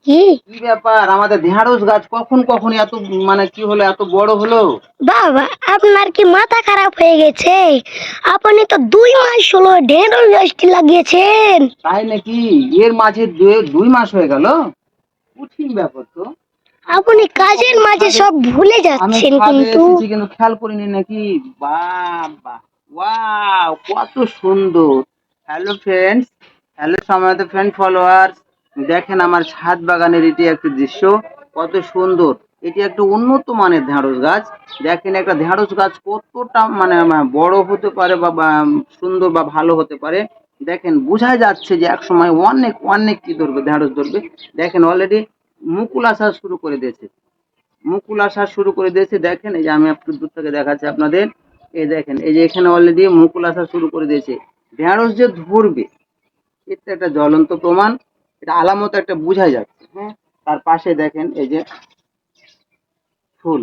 কি কি ব্যাপার, আমাদের ঢেঁড়স গাছ কখন কখন এত মানে কি হলো, এত বড় হলো? বাবা, আপনার কি মাথা খারাপ হয়ে গেছে? আপনি তো 2 মাস হলো ঢেঁড়স গাছটি লাগিয়েছেন। তাই নাকি? এর মাঝে 2 মাস হয়ে গেল? কঠিন ব্যাপার তো। আমি আপনি কখন কাজের কখন মাঝে ছাদে সব ভুলে আমি যাচ্ছেন ছাদে কিন্তু। এসেছি কিন্তু খেয়াল করিনি নাকি? বাবা, ওয়াও, কত সুন্দর! হ্যালো ফ্রেন্ডস, হ্যালো সময়ত ফ্রেন্ড ফলোয়ার্স, দেখেন আমার ছাদ বাগানের এটি একটি দৃশ্য। কত সুন্দর! এটি একটা উন্নত মানের ঢেঁড়স গাছ। দেখেন একটা ঢেঁড়স গাছ কতটা মানে বড় হতে পারে বা সুন্দর বা ভালো হতে পারে। দেখেন বোঝা যাচ্ছে যে এক সময় অনেক অনেক কি ধরবে, ঢেঁড়স ধরবে। দেখেন অলরেডি মুকুল আসা শুরু করে দিয়েছে, মুকুল আসা শুরু করে দিয়েছে। দেখেন এই যে আমি একটু দূর থেকে দেখাচ্ছি আপনাদের। এই দেখেন, এই যে এখানে অলরেডি মুকুল আসা শুরু করে দিয়েছে। ঢেঁড়স যে ধরবে এটা একটা জ্বলন্ত প্রমাণ, এটা আলামত একটা বোঝা যাচ্ছে। হ্যাঁ, তার পাশে দেখেন এই যে ফুল,